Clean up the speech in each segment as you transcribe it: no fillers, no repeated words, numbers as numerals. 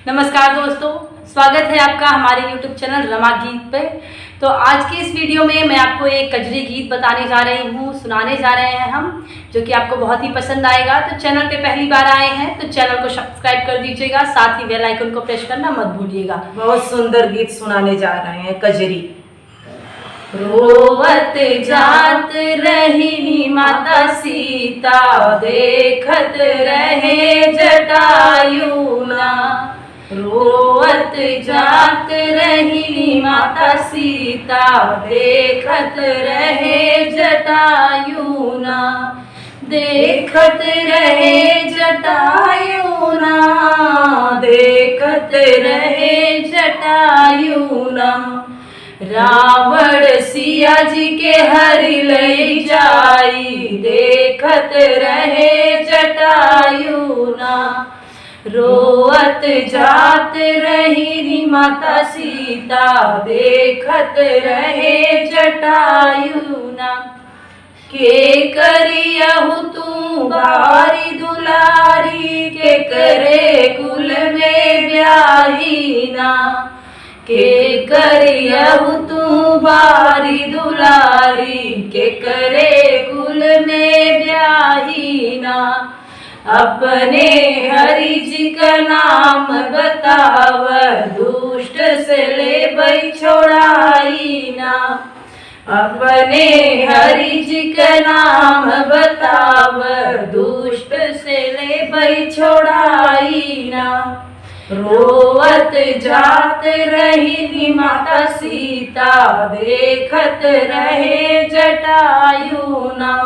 नमस्कार दोस्तों, स्वागत है आपका हमारे YouTube चैनल रमा गीत पे। तो आज के इस वीडियो में मैं आपको एक कजरी गीत बताने जा रही हूँ, सुनाने जा रहे हैं हम, जो कि आपको बहुत ही पसंद आएगा। तो चैनल पे पहली बार आए हैं तो चैनल को सब्सक्राइब कर दीजिएगा, साथ ही बेल आइकन को प्रेस करना मत भूलिएगा। बहुत सुंदर गीत सुनाने जा रहे हैं, कजरी। रोवत जात रही माता सीता, देखत रहे जटायु ना। रोवत जात रही माता सीता, देखत रहे जटायु ना। देखत रहे जटायु ना, देखत रहे जटायु ना। रावण सिया जी के हरि लई जाई, देखत रहे जटायु ना। रोवत जात रही माता सीता, देखत रहे जटायु ना। के करियहु तू बारी दुलारी, के करे कुल में ब्याही ना। के करियहु तू बारी दुलारी, के करे कुल में ब्याही ना। अपने हरि जी का नाम बताव, दुष्ट से ले बई छोड़ाई ना। अपने हरि जी का नाम बताव, दुष्ट से ले बई छोड़ाई ना। रोवत जात रही माता सीता, देखत रहे जटायु ना।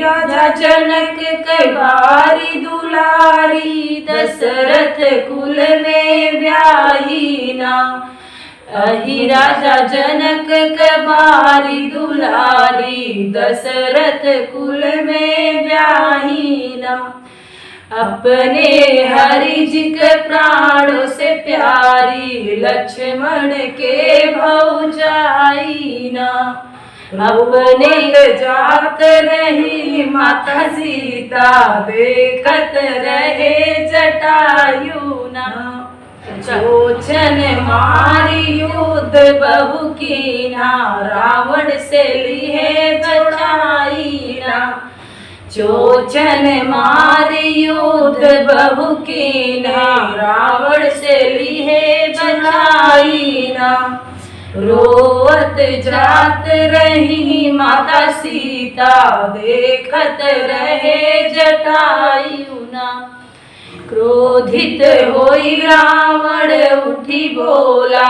राजा जनक के बारी दुलारी, दशरथ कुल में ब्याही ना। अहि राजा जनक के बारी दुलारी, दशरथ कुल में ब्याही ना। अपने हरि जी के प्राणों से प्यारी, लक्ष्मण के भौजाई ना। अपने जात रही माता सीता, देखत रहे जटायु ना। चोचन मारी युद्ध बहु कीना, रावण से लिए बचाई ना। चोचन मारी युद्ध बहु कीना, रावण से लिए बचाई ना। रोवत जात रही माता सीता, देखत रहे जटायु ना। क्रोधित होई रावण उठी बोला,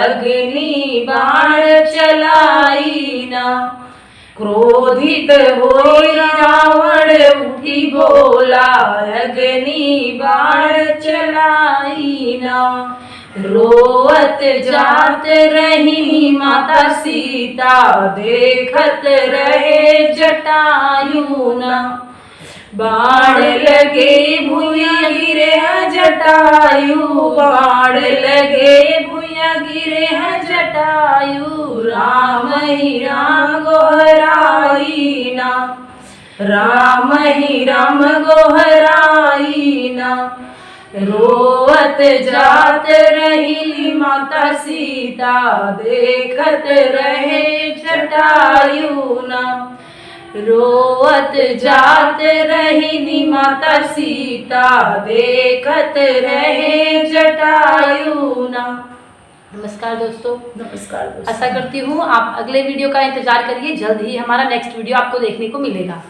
अग्नि बाण चलाई ना। क्रोधित होई रावण उठी बोला, अग्नि बाण चलाई ना। रोवत जात रही माता सीता, देखत रहे जटायु ना। बाण लगे भुइया गिरे जटायु, बाण लगे भुइया गिरे जटायु। राम ही राम गोहराई ना, राम ही राम गोहराई ना। रोवत जात रही माता सीता, देखत रहे जटायु ना। रोवत जात रही माता सीता, देखत रहे जटायु ना। नमस्कार दोस्तों। नमस्कार दोस्तों। आशा करती हूँ आप अगले वीडियो का इंतजार करिए, जल्द ही हमारा नेक्स्ट वीडियो आपको देखने को मिलेगा।